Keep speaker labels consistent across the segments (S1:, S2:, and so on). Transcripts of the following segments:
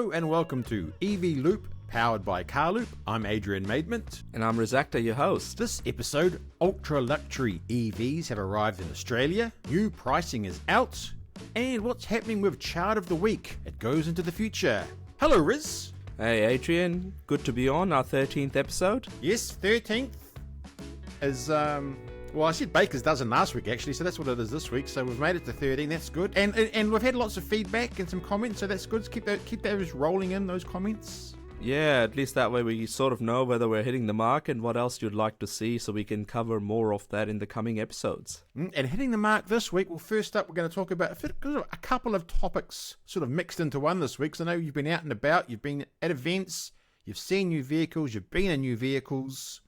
S1: Hello and welcome to EV Loop, powered by Carloop. I'm Adrian Maidment.
S2: And I'm Akhtar, your host.
S1: This episode, ultra-luxury EVs have arrived in Australia, new pricing is out, and what's happening with Chart of the Week. It goes into the future. Hello, Riz.
S2: Hey, Adrian. Good to be on our 13th episode.
S1: Yes, 13th is, well, I said Baker's dozen last week, actually, so that's what it is this week. So we've made it to 13, that's good. And we've had lots of feedback and some comments, so that's good. Keep those rolling in, those comments.
S2: Yeah, at least that way we sort of know whether we're hitting the mark and what else you'd like to see, so we can cover more of that in the coming episodes.
S1: And hitting the mark this week, well, first up, we're going to talk about a couple of topics sort of mixed into one this week. So I know you've been out and about, you've been at events, you've seen new vehicles, you've been in new vehicles.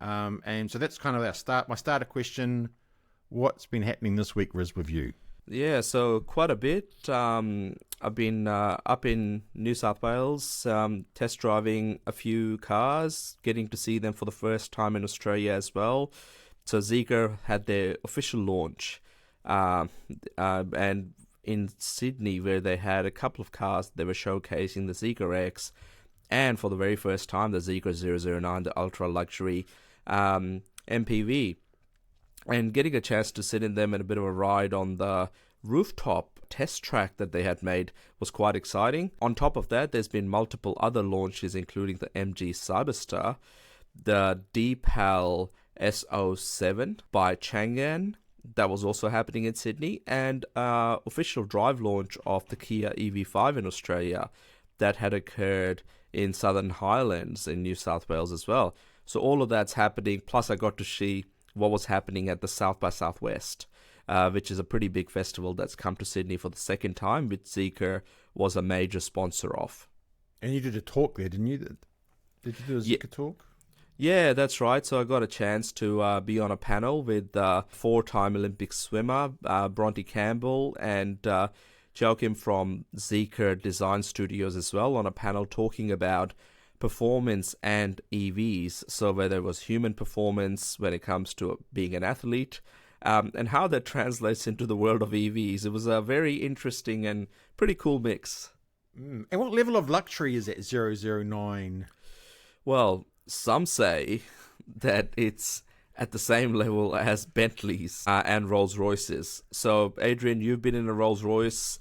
S1: And so that's kind of my starter question. What's been happening this week, Riz, with you?
S2: Yeah, so quite a bit. I've been up in New South Wales, test driving a few cars, getting to see them for the first time in Australia as well. So Zeekr had their official launch, and in Sydney, where they had a couple of cars, they were showcasing the Zeekr X, and for the very first time, the Zeekr 009, the ultra luxury MPV. And getting a chance to sit in them and a bit of a ride on the rooftop test track that they had made was quite exciting. On top of that, there's been multiple other launches, including the MG Cyberster, the Deepal S07 by Chang'an, that was also happening in Sydney, and official drive launch of the Kia EV5 in Australia that had occurred in Southern Highlands in New South Wales as well. So all of that's happening, plus I got to see what was happening at the South by Southwest, which is a pretty big festival that's come to Sydney for the second time, which Zeekr was a major sponsor of.
S1: And you did a talk there, didn't you? Did you do a Zeekr talk?
S2: Yeah, that's right. So I got a chance to be on a panel with four-time Olympic swimmer Bronte Campbell and Joachim from Zeekr Design Studios as well, on a panel talking about performance and EVs. So whether it was human performance when it comes to being an athlete, and how that translates into the world of EVs. It was a very interesting and pretty cool mix.
S1: And what level of luxury is that 009?
S2: Well, some say that it's at the same level as Bentleys and Rolls Royces. So, Adrian, you've been in a Rolls Royce,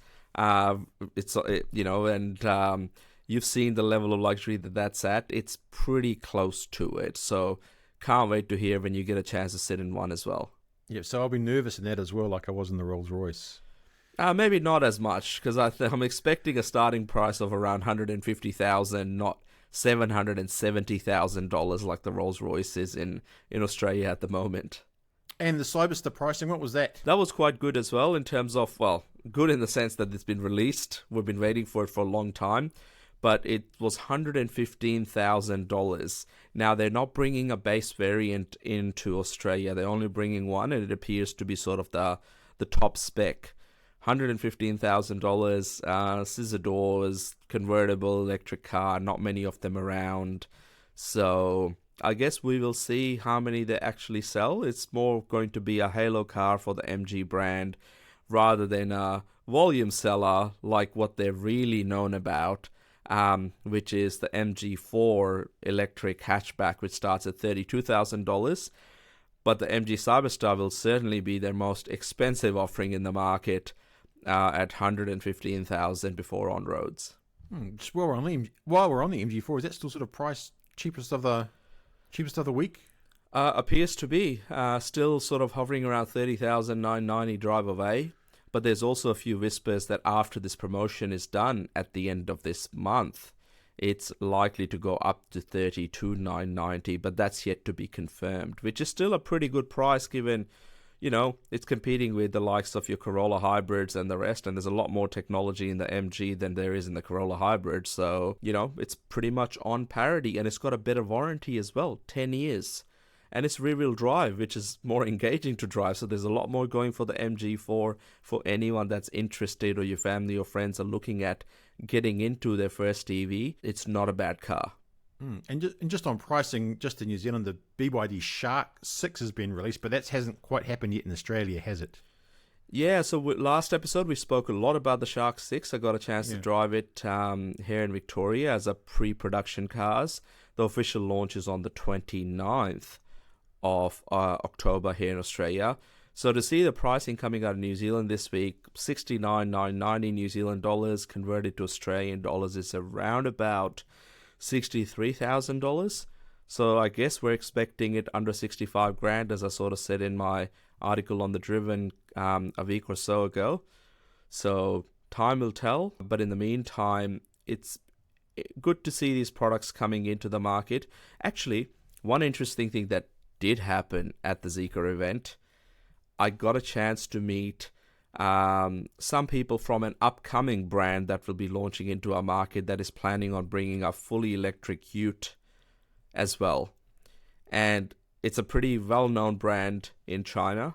S2: you've seen the level of luxury that's at. It's pretty close to it. So, can't wait to hear when you get a chance to sit in one as well.
S1: Yeah, so I'll be nervous in that as well, like I was in the Rolls Royce.
S2: Maybe not as much, because I'm expecting a starting price of around $150,000, not $770,000 like the Rolls Royce is in Australia at the moment.
S1: And the Cyberster pricing, what was that?
S2: That was quite good as well, in terms of, well, good in the sense that it's been released. We've been waiting for it for a long time. But it was $115,000. Now, they're not bringing a base variant into Australia. They're only bringing one, and it appears to be sort of the top spec. $115,000, scissor doors, convertible electric car, not many of them around. So I guess we will see how many they actually sell. It's more going to be a halo car for the MG brand rather than a volume seller like what they're really known about, which is the MG4 electric hatchback, which starts at $32,000. But the MG Cyberstar will certainly be their most expensive offering in the market, at $115,000 before on roads.
S1: Just while we're on the MG4, is that still sort of price cheapest of the week?
S2: Appears to be still sort of hovering around $30,990 drive away. But there's also a few whispers that after this promotion is done at the end of this month, it's likely to go up to $32,990, but that's yet to be confirmed, which is still a pretty good price given, it's competing with the likes of your Corolla hybrids and the rest, and there's a lot more technology in the MG than there is in the Corolla hybrid. So, it's pretty much on parity, and it's got a better warranty as well, 10 years. And it's rear-wheel drive, which is more engaging to drive. So there's a lot more going for the MG4 for anyone that's interested, or your family or friends are looking at getting into their first EV. It's not a bad car.
S1: And just on pricing, just in New Zealand, the BYD Shark 6 has been released, but that hasn't quite happened yet in Australia, has it?
S2: Yeah, so last episode we spoke a lot about the Shark 6. I got a chance to
S1: Yeah.
S2: drive it here in Victoria as a pre-production cars. The official launch is on the 29th of October here in Australia. So to see the pricing coming out of New Zealand this week, 69,990 New Zealand dollars converted to Australian dollars is around about $63,000. So I guess we're expecting it under 65 grand, as I sort of said in my article on the Driven a week or so ago. So time will tell, but in the meantime, it's good to see these products coming into the market. Actually, one interesting thing that did happen at the Zeekr event, I got a chance to meet some people from an upcoming brand that will be launching into our market that is planning on bringing a fully electric ute as well. And it's a pretty well-known brand in China.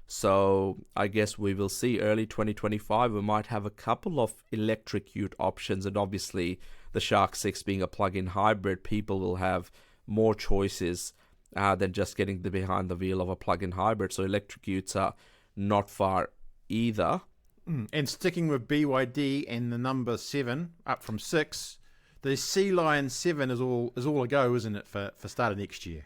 S2: So I guess we will see early 2025, we might have a couple of electric ute options. And obviously, the Shark 6 being a plug-in hybrid, people will have more choices than just getting behind the wheel of a plug-in hybrid. So electric utes are not far either.
S1: And sticking with BYD and the number 7 up from 6, the Sea Lion 7 is all a go, isn't it, for start of next year?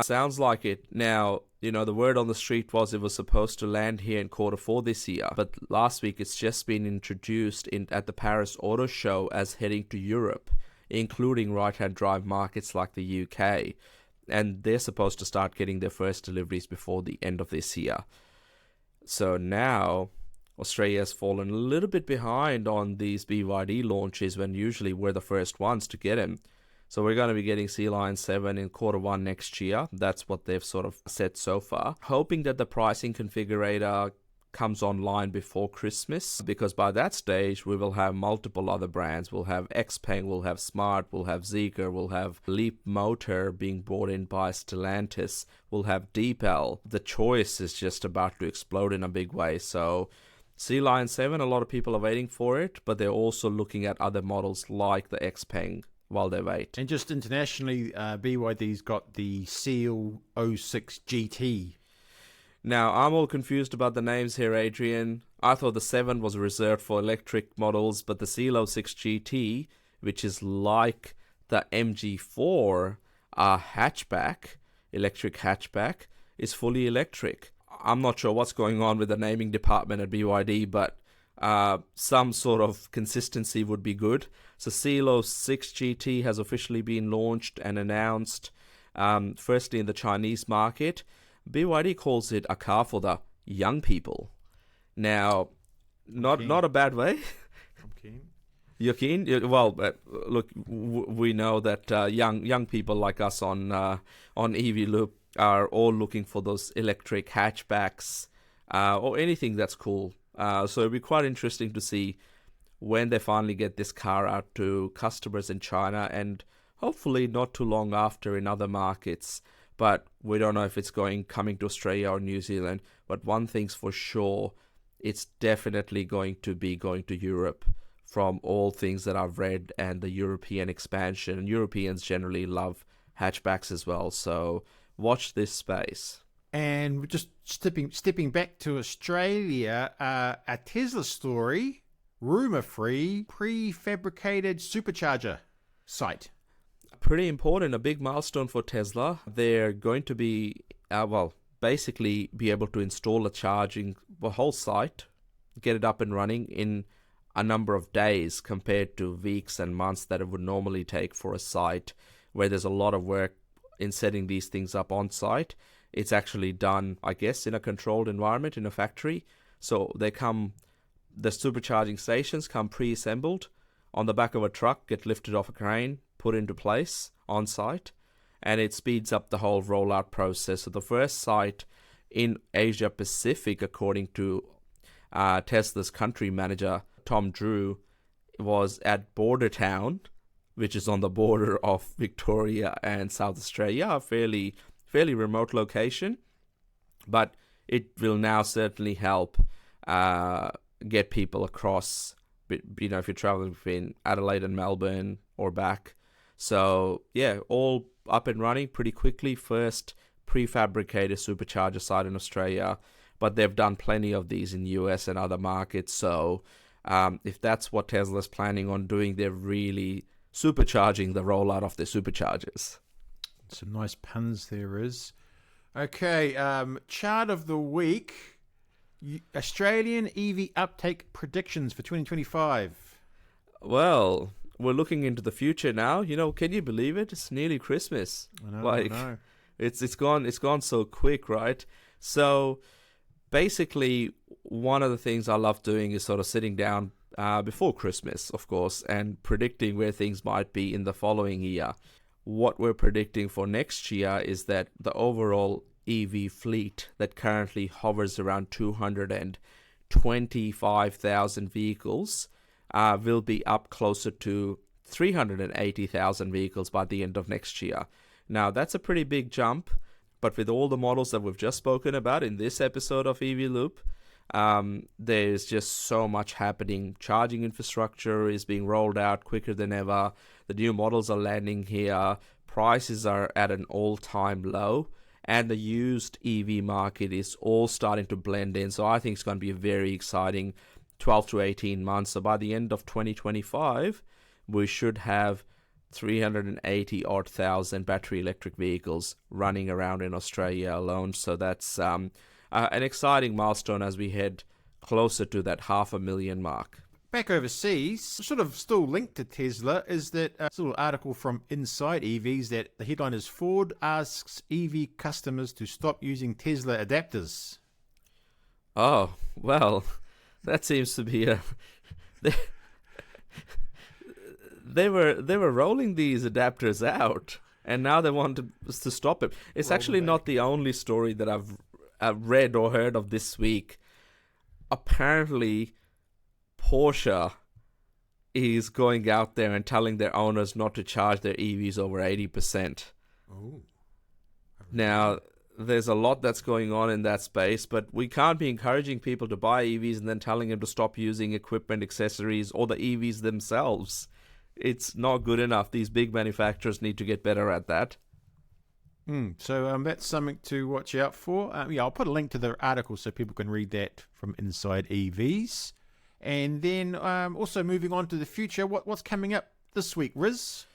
S2: Sounds like it. Now, the word on the street was it was supposed to land here in Q4 this year, but last week it's just been introduced at the Paris Auto Show as heading to Europe, including right-hand drive markets like the UK, and they're supposed to start getting their first deliveries before the end of this year. So now Australia has fallen a little bit behind on these BYD launches when usually we're the first ones to get them. So we're going to be getting Sea Lion 7 in Q1 next year. That's what they've sort of said so far. Hoping that the pricing configurator comes online before Christmas, because by that stage we will have multiple other brands. We'll have Xpeng, we'll have Smart, we'll have Zeekr, we'll have Leap Motor being bought in by Stellantis, we'll have Deepel. The choice is just about to explode in a big way. So Sea Lion 7, a lot of people are waiting for it, but they're also looking at other models like the Xpeng while they wait.
S1: And just internationally, BYD's got the Seal 06 GT.
S2: Now, I'm all confused about the names here, Adrian. I thought the 7 was reserved for electric models, but the Seal 06 GT, which is like the MG4 hatchback, electric hatchback, is fully electric. I'm not sure what's going on with the naming department at BYD, but some sort of consistency would be good. So Seal 06 GT has officially been launched and announced, firstly in the Chinese market. BYD calls it a car for the young people. Now, not a bad way.
S1: I'm keen.
S2: You're keen? Well, look, we know that young people like us on EV Loop are all looking for those electric hatchbacks or anything that's cool. So it'll be quite interesting to see when they finally get this car out to customers in China, and hopefully not too long after in other markets. But we don't know if it's coming to Australia or New Zealand. But one thing's for sure, it's definitely going to Europe from all things that I've read, and the European expansion. And Europeans generally love hatchbacks as well. So watch this space.
S1: And just stepping back to Australia, a Tesla story, rumour-free, prefabricated supercharger site.
S2: Pretty important, a big milestone for Tesla. They're going to be, basically be able to install a whole site, get it up and running in a number of days compared to weeks and months that it would normally take for a site where there's a lot of work in setting these things up on site. It's actually done, I guess, in a controlled environment in a factory. So the supercharging stations come pre-assembled on the back of a truck, get lifted off a crane, put into place on site, and it speeds up the whole rollout process. So the first site in Asia Pacific, according to Tesla's country manager, Tom Drew, was at Bordertown, which is on the border of Victoria and South Australia, a fairly remote location, but it will now certainly help get people across, if you're traveling between Adelaide and Melbourne or back. So yeah, all up and running pretty quickly. First prefabricated supercharger site in Australia, but they've done plenty of these in US and other markets. So if that's what Tesla's planning on doing, they're really supercharging the rollout of their superchargers.
S1: Some nice puns there is. Okay, chart of the week. Australian EV uptake predictions for 2025.
S2: Well, we're looking into the future now. Can you believe it? It's nearly Christmas.
S1: I know.
S2: It's gone so quick, right? So basically, one of the things I love doing is sort of sitting down before Christmas, of course, and predicting where things might be in the following year. What we're predicting for next year is that the overall EV fleet that currently hovers around 225,000 vehicles will be up closer to 380,000 vehicles by the end of next year. Now, that's a pretty big jump, but with all the models that we've just spoken about in this episode of EV Loop, there's just so much happening. Charging infrastructure is being rolled out quicker than ever. The new models are landing here. Prices are at an all-time low. And the used EV market is all starting to blend in. So I think it's going to be a very exciting 12 to 18 months. So by the end of 2025, we should have 380,000 battery electric vehicles running around in Australia alone. So that's an exciting milestone as we head closer to that 500,000 mark.
S1: Back overseas, sort of still linked to Tesla, is that little article from Inside EVs that the headline is Ford asks EV customers to stop using Tesla adapters.
S2: Oh, well, that seems to be a... They were rolling these adapters out, and now they want us to stop it. It's actually not the only story that I've read or heard of this week. Apparently, Porsche is going out there and telling their owners not to charge their EVs over 80%.
S1: Oh.
S2: Now, there's a lot that's going on in that space, but we can't be encouraging people to buy EVs and then telling them to stop using equipment, accessories, or the EVs themselves. It's not good enough. These big manufacturers need to get better at that.
S1: So that's something to watch out for. I'll put a link to the article so people can read that from Inside EVs. And then also moving on to the future, what's coming up this week, Riz?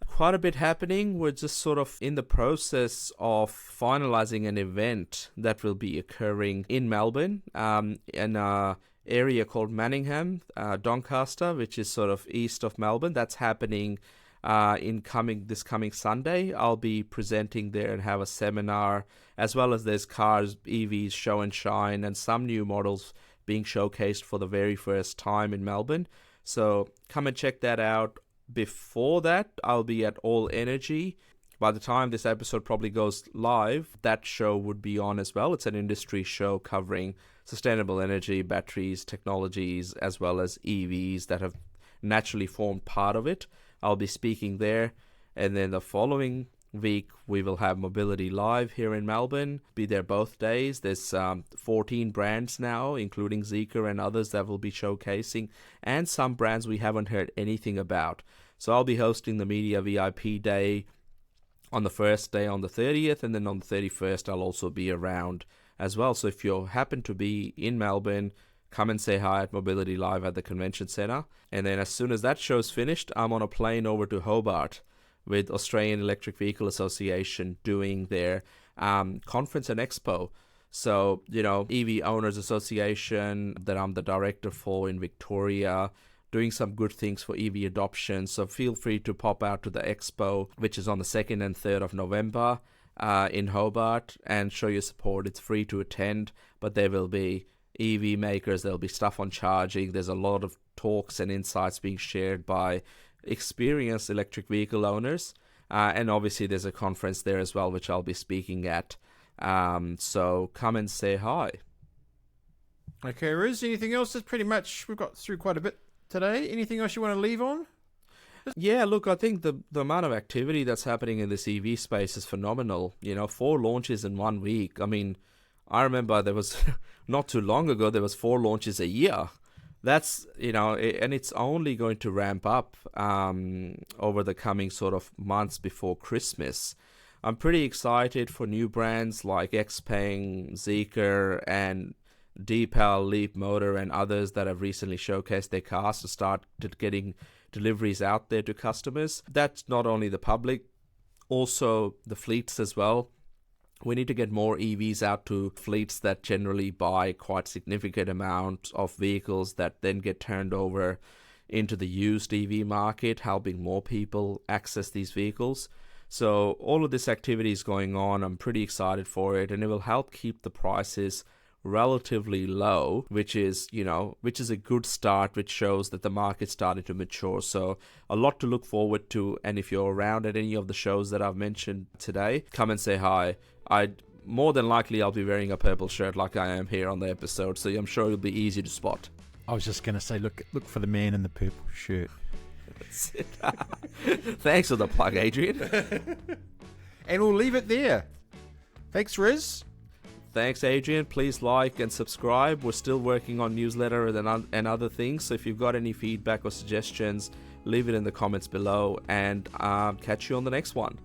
S2: Quite a bit happening. We're just sort of in the process of finalizing an event that will be occurring in Melbourne, in an area called Manningham, Doncaster, which is sort of east of Melbourne. That's happening this coming Sunday. I'll be presenting there and have a seminar, as well as there's cars, EVs, show and shine, and some new models being showcased for the very first time in Melbourne. So come and check that out. Before that, I'll be at All Energy. By the time this episode probably goes live, that show would be on as well. It's an industry show covering sustainable energy, batteries, technologies, as well as EVs that have naturally formed part of it. I'll be speaking there. And then the following week, we will have Mobility Live here in Melbourne. Be there both days. There's 14 brands now, including Zeekr and others that will be showcasing, and some brands we haven't heard anything about. So I'll be hosting the Media VIP Day on the first day on the 30th, and then on the 31st I'll also be around as well. So if you happen to be in Melbourne, come and say hi at Mobility Live at the Convention Centre. And then as soon as that show's finished, I'm on a plane over to Hobart with Australian Electric Vehicle Association doing their conference and expo. So, EV Owners Association that I'm the director for in Victoria, doing some good things for EV adoption. So feel free to pop out to the expo, which is on the 2nd and 3rd of November in Hobart, and show your support. It's free to attend, but there will be EV makers, there'll be stuff on charging. There's a lot of talks and insights being shared by experienced electric vehicle owners, and obviously there's a conference there as well, which I'll be speaking at. So come and say hi.
S1: Okay, Riz, anything else? That's pretty much, we've got through quite a bit today. Anything else you want to leave on?
S2: Yeah, look, I think the amount of activity that's happening in this EV space is phenomenal. 4 launches in 1 week. I mean, I remember there was not too long ago, there was 4 launches a year. That's, and it's only going to ramp up over the coming sort of months before Christmas. I'm pretty excited for new brands like Xpeng, Zeekr, and Deepal, Leap Motor, and others that have recently showcased their cars to start getting deliveries out there to customers. That's not only the public, also the fleets as well. We need to get more EVs out to fleets that generally buy quite significant amount of vehicles that then get turned over into the used EV market, helping more people access these vehicles. So all of this activity is going on. I'm pretty excited for it, and it will help keep the prices relatively low, which is a good start, which shows that the market's starting to mature. So a lot to look forward to, and if you're around at any of the shows that I've mentioned today, come and say hi. More than likely I'll be wearing a purple shirt like I am here on the episode, so I'm sure it'll be easy to spot.
S1: I was just going to say, look for the man in the purple shirt.
S2: Thanks for the plug, Adrian.
S1: And we'll leave it there. Thanks, Riz.
S2: Thanks, Adrian. Please like and subscribe. We're still working on newsletter and other things, so if you've got any feedback or suggestions, leave it in the comments below, and catch you on the next one.